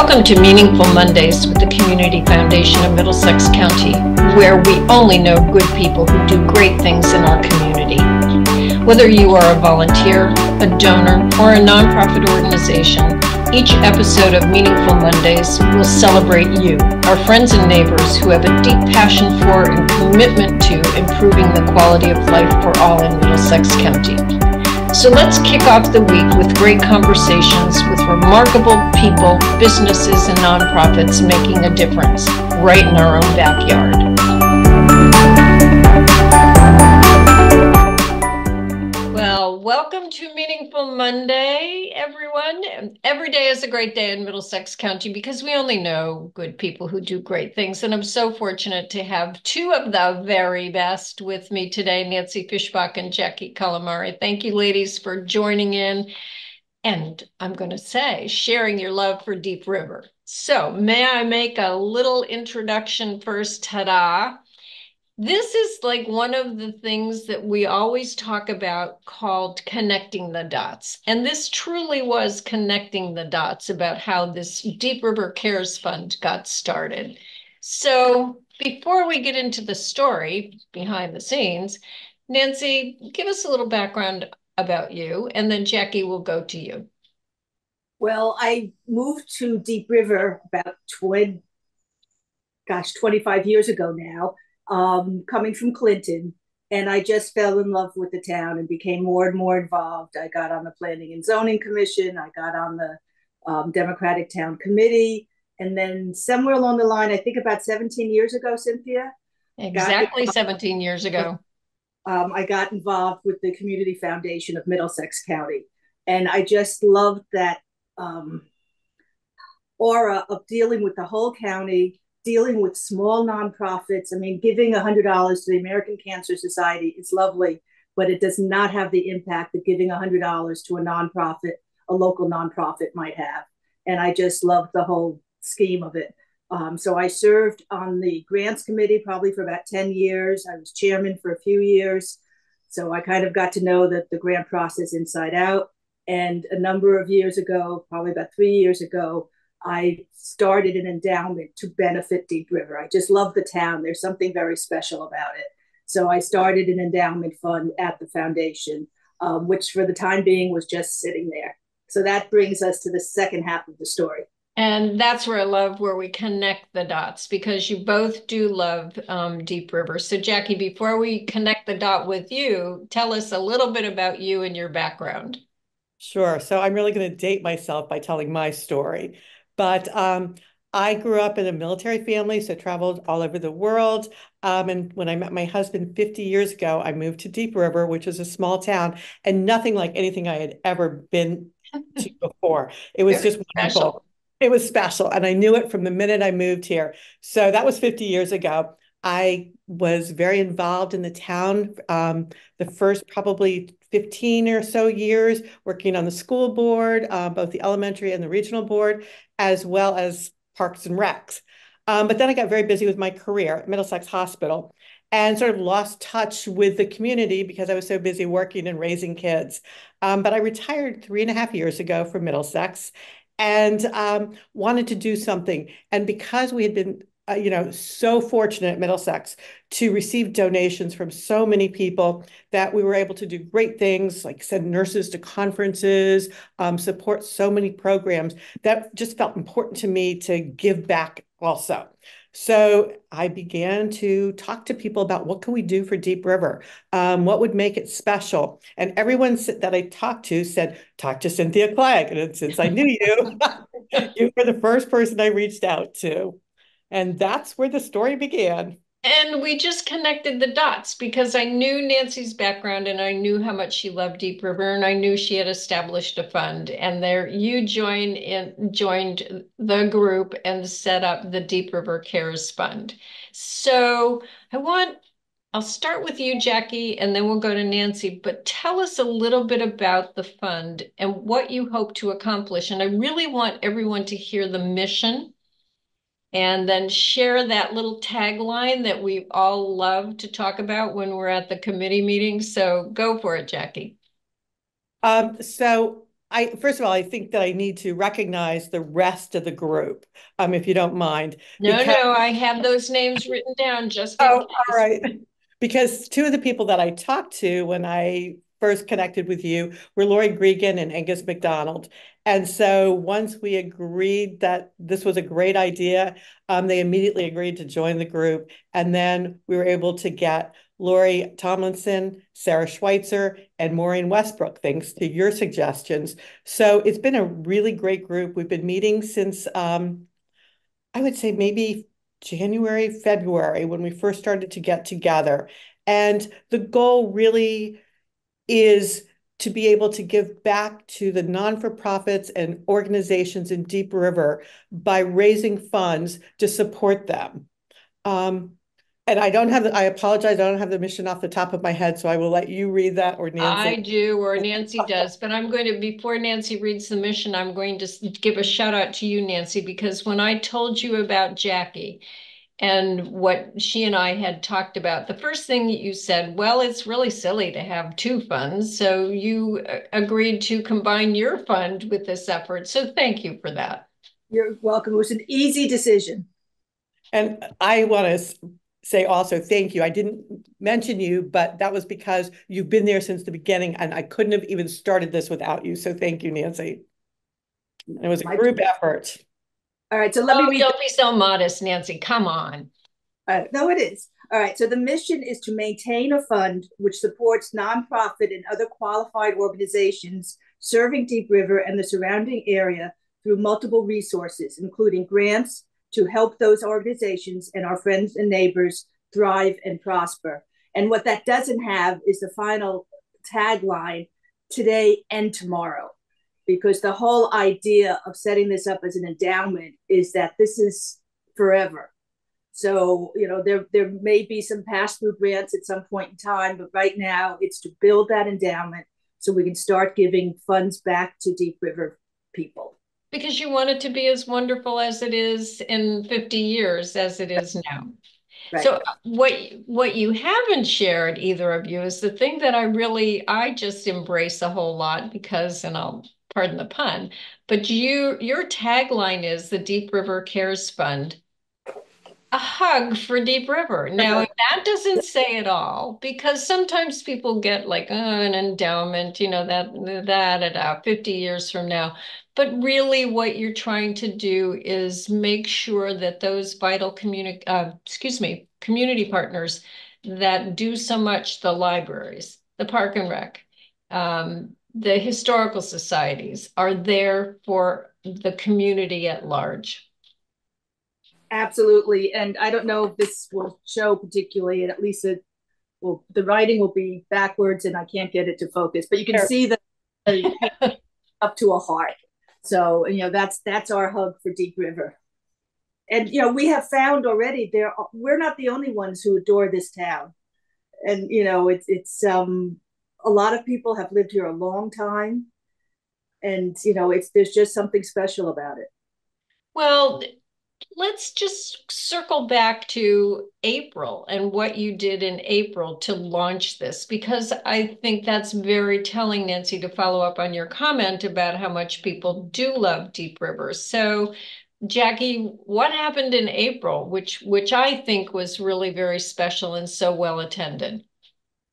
Welcome to Meaningful Mondays with the Community Foundation of Middlesex County, where we only know good people who do great things in our community. Whether you are a volunteer, a donor, or a nonprofit organization, each episode of Meaningful Mondays will celebrate you, our friends and neighbors who have a deep passion for and commitment to improving the quality of life for all in Middlesex County. So let's kick off the week with great conversations with remarkable people, businesses, and nonprofits making a difference right in our own backyard. Well, welcome to Meaningful Monday, everyone. Every day is a great day in Middlesex County because we only know good people who do great things. And I'm so fortunate to have two of the very best with me today, Nancy Fischbach and Jackie Calamari. Thank you, ladies, for joining in. And I'm going to say, sharing your love for Deep River. So may I make a little introduction first? Ta-da. This is like one of the things that we always talk about called connecting the dots. And this truly was connecting the dots about how this Deep River Cares Fund got started. So before we get into the story behind the scenes, Nancy, give us a little background about you, and then Jackie will go to you. Well, I moved to Deep River about 25 years ago now. Coming from Clinton, and I just fell in love with the town and became more and more involved. I got on the Planning and Zoning Commission. I got on the Democratic Town Committee. And then somewhere along the line, I think about 17 years ago, Cynthia. Exactly 17 years ago. I got involved with the Community Foundation of Middlesex County. And I just loved that aura of dealing with the whole county, dealing with small nonprofits. I mean, giving $100 to the American Cancer Society is lovely, but it does not have the impact that giving $100 to a nonprofit, a local nonprofit might have. And I just loved the whole scheme of it. So I served on the grants committee probably for about 10 years. I was chairman for a few years. So I kind of got to know the grant process inside out. And a number of years ago, probably about 3 years ago, I started an endowment to benefit Deep River. I just love the town. There's something very special about it. So I started an endowment fund at the foundation, which for the time being was just sitting there. So that brings us to the second half of the story. And that's where I love where we connect the dots, because you both do love Deep River. So Jackie, before we connect the dot with you, tell us a little bit about you and your background. Sure. So I'm really going to date myself by telling my story. But I grew up in a military family, so traveled all over the world. And when I met my husband 50 years ago, I moved to Deep River, which is a small town, and nothing like anything I had ever been to before. It was just wonderful. Special. It was special. And I knew it from the minute I moved here. So that was 50 years ago. I was very involved in the town the first probably 15 or so years, working on the school board, both the elementary and the regional board, as well as Parks and Recs. But then I got very busy with my career at Middlesex Hospital and sort of lost touch with the community because I was so busy working and raising kids. But I retired 3.5 years ago from Middlesex and wanted to do something. And because we had been so fortunate at Middlesex to receive donations from so many people that we were able to do great things, like send nurses to conferences, support so many programs that just felt important to me to give back also. So I began to talk to people about what can we do for Deep River? What would make it special? And everyone that I talked to said, talk to Cynthia Clegg. And since I knew you, you were the first person I reached out to. And that's where the story began. And we just connected the dots because I knew Nancy's background and I knew how much she loved Deep River, and I knew she had established a fund. And there you joined the group and set up the Deep River Cares Fund. So I'll start with you, Jackie, and then we'll go to Nancy, but tell us a little bit about the fund and what you hope to accomplish. And I really want everyone to hear the mission and then share that little tagline that we all love to talk about when we're at the committee meeting. So go for it, Jackie. So first of all, I think that I need to recognize the rest of the group, if you don't mind, No, because no, I have those names written down just in oh, all case. right. Because two of the people that I talked to when I first connected with you were Lori Gregan and Angus McDonald. And so once we agreed that this was a great idea, they immediately agreed to join the group. And then we were able to get Lori Tomlinson, Sarah Schweitzer, and Maureen Westbrook, thanks to your suggestions. So it's been a really great group. We've been meeting since I would say maybe January, February, when we first started to get together. And the goal really is to be able to give back to the non-for-profits and organizations in Deep River by raising funds to support them. And I apologize, I don't have the mission off the top of my head, so I will let you read that or I Nancy. do, or Nancy does, but I'm going to, before Nancy reads the mission, I'm going to give a shout out to you, Nancy, because when I told you about Jackie and what she and I had talked about, the first thing that you said, well, it's really silly to have two funds. So you agreed to combine your fund with this effort. So thank you for that. You're welcome. It was an easy decision. And I want to say also thank you. I didn't mention you, but that was because you've been there since the beginning, and I couldn't have even started this without you. So thank you, Nancy. It was a group effort. All right, so let me Oh, read. don't be so modest, Nancy. Come on. No, it is. All right, so the mission is to maintain a fund which supports nonprofit and other qualified organizations serving Deep River and the surrounding area through multiple resources, including grants to help those organizations and our friends and neighbors thrive and prosper. And what that doesn't have is the final tagline, today and tomorrow, because the whole idea of setting this up as an endowment is that this is forever. So, there may be some pass-through grants at some point in time, but right now it's to build that endowment so we can start giving funds back to Deep River people. Because you want it to be as wonderful as it is in 50 years as it is now. Right. So what you haven't shared, either of you, is the thing that I just embrace a whole lot because, and I'll pardon the pun, but your tagline is the Deep River Cares Fund, a hug for Deep River. Now, that doesn't say it all, because sometimes people get like, oh, an endowment, that 50 years from now. But really what you're trying to do is make sure that those vital community partners that do so much, the libraries, the park and rec, the historical societies, are there for the community at large. Absolutely. And I don't know if this will show particularly, and at least the writing will be backwards and I can't get it to focus, but you can see that up to a heart. So, that's our hug for Deep River. And, we have found already we're not the only ones who adore this town. And, it's a lot of people have lived here a long time. And, there's just something special about it. Well, let's just circle back to April and what you did in April to launch this, because I think that's very telling, Nancy, to follow up on your comment about how much people do love Deep River. So, Jackie, what happened in April, which I think was really very special and so well attended?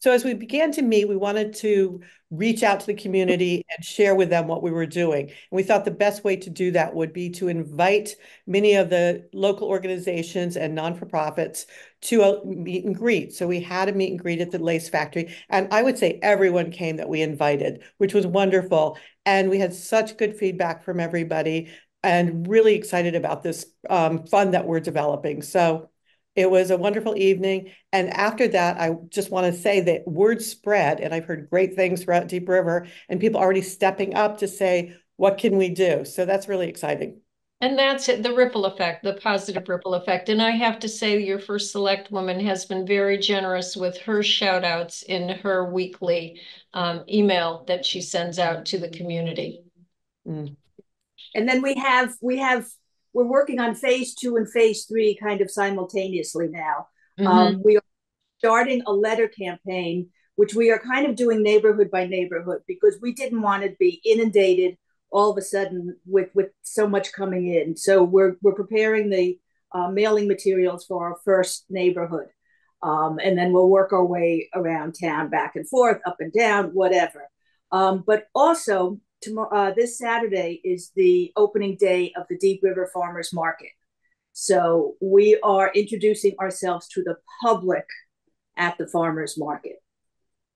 So as we began to meet, we wanted to reach out to the community and share with them what we were doing. And we thought the best way to do that would be to invite many of the local organizations and non-for-profits to a meet and greet. So we had a meet and greet at the Lace Factory. And I would say everyone came that we invited, which was wonderful. And we had such good feedback from everybody and really excited about this fund that we're developing. So it was a wonderful evening. And after that, I just want to say that word spread, and I've heard great things throughout Deep River, and people already stepping up to say, what can we do? So that's really exciting. And that's it, the ripple effect, the positive ripple effect. And I have to say, your first select woman has been very generous with her shout outs in her weekly email that she sends out to the community. Mm. And then we're working on phase 2 and phase 3 kind of simultaneously now. We are starting a letter campaign which we are kind of doing neighborhood by neighborhood because we didn't want to be inundated all of a sudden with so much coming in. So we're preparing the mailing materials for our first neighborhood. And then we'll work our way around town, back and forth, up and down, whatever. But also, this Saturday is the opening day of the Deep River Farmers Market. So we are introducing ourselves to the public at the farmers market.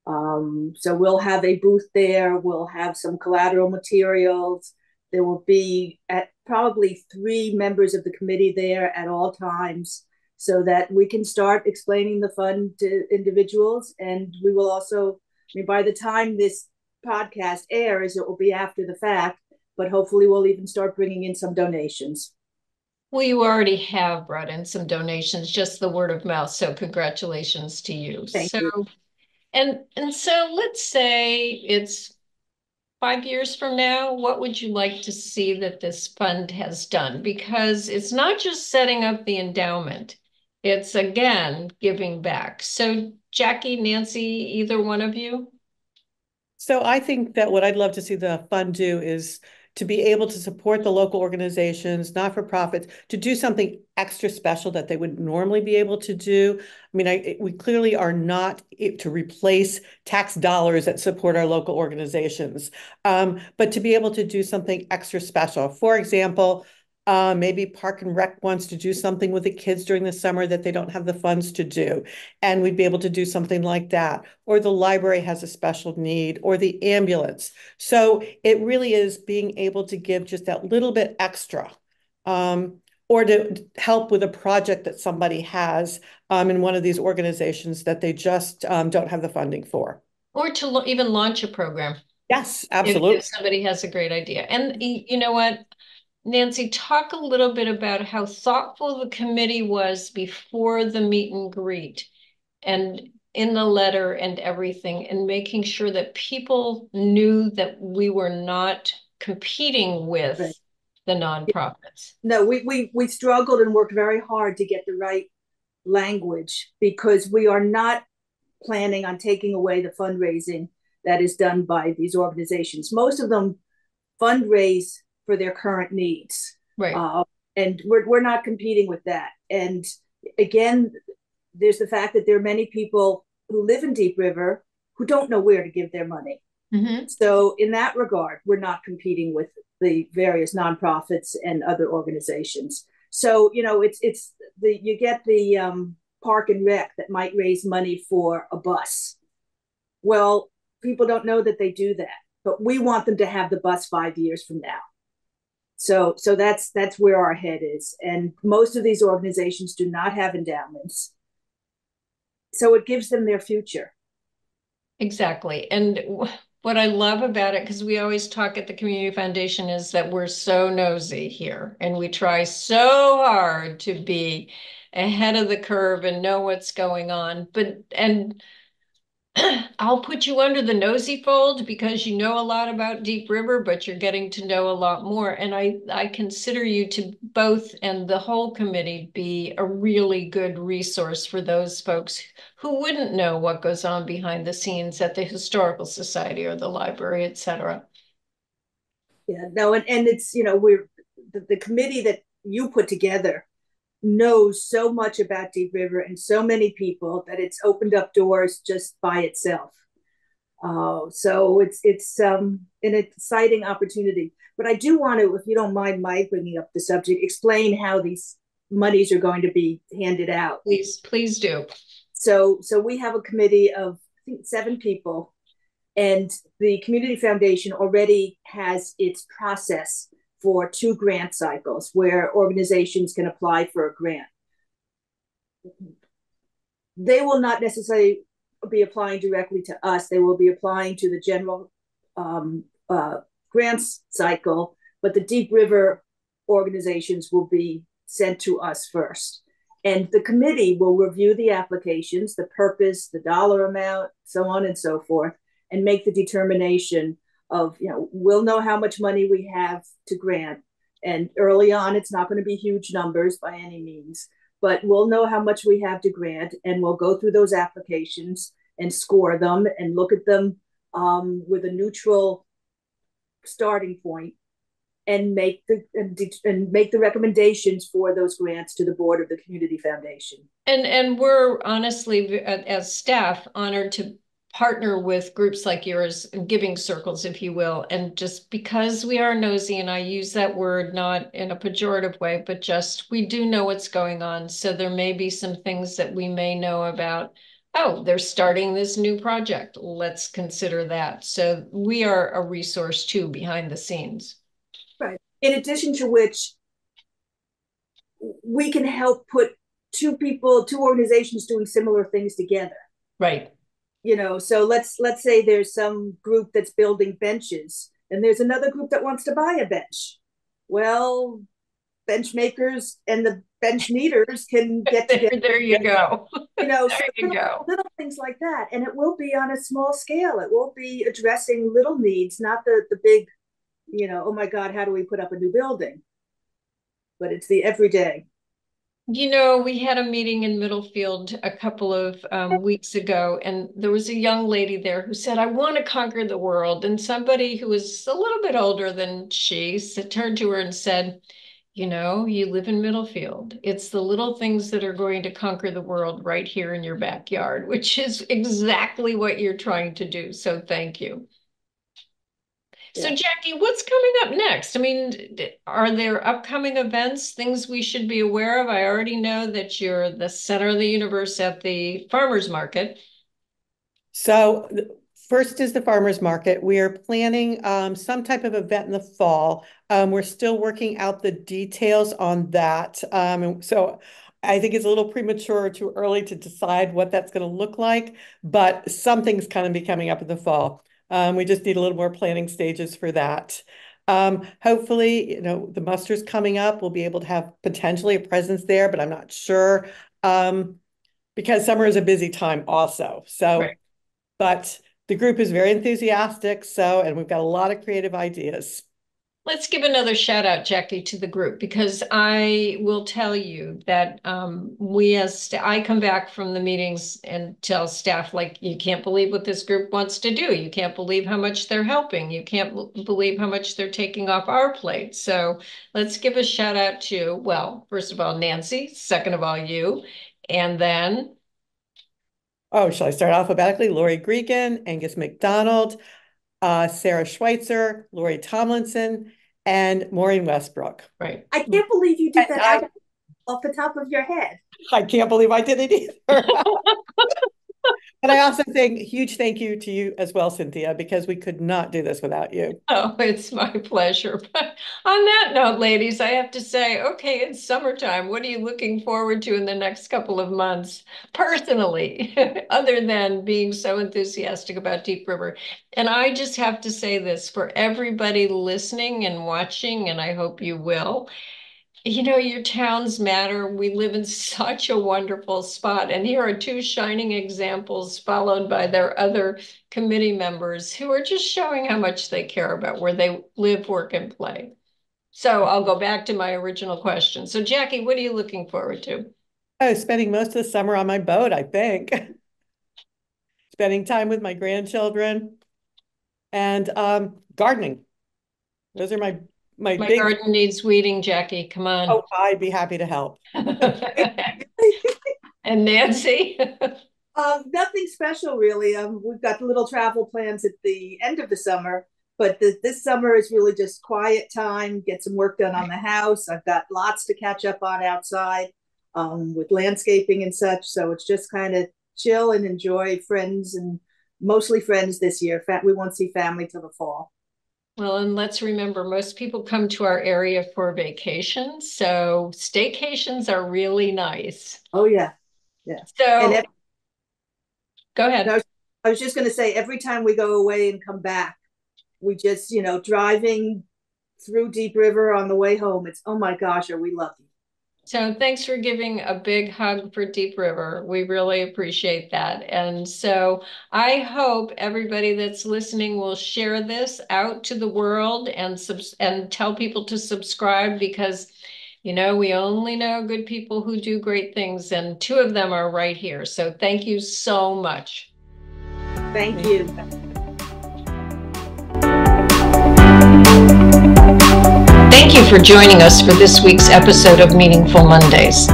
So we'll have a booth there. We'll have some collateral materials. There will be probably 3 members of the committee there at all times so that we can start explaining the fund to individuals. And we will also, by the time this podcast airs, it will be after the fact, but hopefully we'll even start bringing in some donations. Well, you already have brought in some donations, just the word of mouth. So congratulations to you. Thank you. And so let's say it's 5 years from now, what would you like to see that this fund has done? Because it's not just setting up the endowment, it's again giving back. So Jackie, Nancy, either one of you? So I think that what I'd love to see the fund do is to be able to support the local organizations, not-for-profits, to do something extra special that they would normally be able to do. I mean, we clearly are not to replace tax dollars that support our local organizations, but to be able to do something extra special. For example, maybe Park and Rec wants to do something with the kids during the summer that they don't have the funds to do, and we'd be able to do something like that. Or the library has a special need, or the ambulance. So it really is being able to give just that little bit extra, or to help with a project that somebody has in one of these organizations that they just don't have the funding for. Or to even launch a program. Yes, absolutely. If somebody has a great idea. And you know what? Nancy, talk a little bit about how thoughtful the committee was before the meet and greet and in the letter and everything, and making sure that people knew that we were not competing with the nonprofits. No, we struggled and worked very hard to get the right language because we are not planning on taking away the fundraising that is done by these organizations. Most of them fundraise for their current needs. Right. And we're not competing with that. And again, there's the fact that there are many people who live in Deep River who don't know where to give their money. Mm-hmm. So in that regard, we're not competing with the various nonprofits and other organizations. So, you get the Park and Rec that might raise money for a bus. Well, people don't know that they do that, but we want them to have the bus 5 years from now. So that's where our head is. And most of these organizations do not have endowments. So it gives them their future. Exactly. And what I love about it, because we always talk at the Community Foundation, is that we're so nosy here and we try so hard to be ahead of the curve and know what's going on. And I'll put you under the nosy fold because you know a lot about Deep River, but you're getting to know a lot more. And I consider you to both and the whole committee be a really good resource for those folks who wouldn't know what goes on behind the scenes at the Historical Society or the library, et cetera. Yeah, no, and it's, we're the committee that you put together knows so much about Deep River and so many people that it's opened up doors just by itself. So it's an exciting opportunity. But I do want to, if you don't mind my bringing up the subject, explain how these monies are going to be handed out. Please do. So we have a committee of, I think, 7 people, and the Community Foundation already has its process for 2 grant cycles where organizations can apply for a grant. They will not necessarily be applying directly to us. They will be applying to the general grants cycle, but the Deep River organizations will be sent to us first. And the committee will review the applications, the purpose, the dollar amount, so on and so forth, and make the determination of, we'll know how much money we have to grant. And early on, it's not going to be huge numbers by any means, but we'll know how much we have to grant, and we'll go through those applications and score them and look at them with a neutral starting point and make the recommendations for those grants to the board of the community foundation. And we're honestly, as staff, honored to partner with groups like yours, giving circles, if you will. And just because we are nosy, and I use that word not in a pejorative way, but just we do know what's going on. So there may be some things that we may know about. Oh, they're starting this new project. Let's consider that. So we are a resource too behind the scenes. Right. In addition to which, we can help put two organizations doing similar things together. Right. So let's say there's some group that's building benches and there's another group that wants to buy a bench. Well, bench makers and the bench needers can get together. There you go. So little things like that. And it will be on a small scale. It will be addressing little needs, not the big, oh my God, how do we put up a new building? But it's the everyday. We had a meeting in Middlefield a couple of weeks ago, and there was a young lady there who said, I want to conquer the world. And somebody who was a little bit older than she turned to her and said, you live in Middlefield. It's the little things that are going to conquer the world right here in your backyard, which is exactly what you're trying to do. So thank you. So Jackie, what's coming up next? I mean, are there upcoming events, things we should be aware of? I already know that you're the center of the universe at the farmers market. So first is the farmers market. We are planning some type of event in the fall. We're still working out the details on that. So I think it's a little premature or too early to decide what that's going to look like, but something's kind of be coming up in the fall. We just need a little more planning stages for that. Hopefully, the muster's coming up. We'll be able to have potentially a presence there, but I'm not sure because summer is a busy time also. So, right. But the group is very enthusiastic. And we've got a lot of creative ideas. Let's give another shout out, Jackie, to the group, because I will tell you that I come back from the meetings and tell staff, like, you can't believe what this group wants to do. You can't believe how much they're helping. You can't believe how much they're taking off our plate. So let's give a shout out to, well, first of all, Nancy, second of all, you, and then. Oh, shall I start alphabetically? Lori Gregan, Angus McDonald, Sarah Schweitzer, Lori Tomlinson, and Maureen Westbrook. Right. I can't believe you did that off the top of your head. I can't believe I did it either. And I also think huge thank you to you as well, Cynthia, because we could not do this without you. Oh, it's my pleasure. But on that note, ladies, I have to say, okay, it's summertime. What are you looking forward to in the next couple of months, personally, other than being so enthusiastic about Deep River? And I just have to say this for everybody listening and watching, and I hope you will. Your towns matter. We live in such a wonderful spot. And here are two shining examples followed by their other committee members who are just showing how much they care about where they live, work, and play. So I'll go back to my original question. So Jackie, what are you looking forward to? Oh, spending most of the summer on my boat, I think. Spending time with my grandchildren and gardening. Those are my big... garden needs weeding, Jackie. Come on. Oh, I'd be happy to help. And Nancy? Nothing special, really. We've got little travel plans at the end of the summer, but this summer is really just quiet time, get some work done on the house. I've got lots to catch up on outside with landscaping and such. So it's just kind of chill and enjoy friends, and mostly friends this year. We won't see family till the fall. Well, and let's remember, most people come to our area for vacations, so staycations are really nice. Oh, yeah. Yeah. So go ahead. I was just going to say, every time we go away and come back, we just, driving through Deep River on the way home, it's, oh my gosh, are we lucky. So thanks for giving a big hug for Deep River. We really appreciate that. And so I hope everybody that's listening will share this out to the world and tell people to subscribe, because, we only know good people who do great things, and two of them are right here. So thank you so much. Thank you. Thank you for joining us for this week's episode of Meaningful Mondays.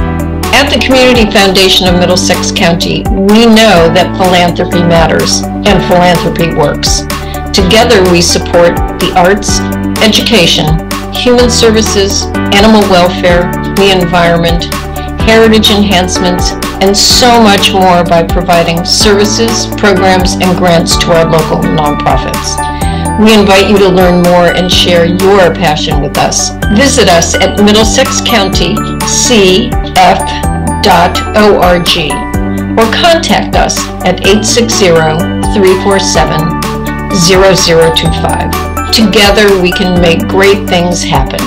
At the Community Foundation of Middlesex County, we know that philanthropy matters and philanthropy works. Together we support the arts, education, human services, animal welfare, the environment, heritage enhancements, and so much more by providing services, programs, and grants to our local nonprofits. We invite you to learn more and share your passion with us. Visit us at middlesexcountycf.org or contact us at 860-347-0025. Together we can make great things happen.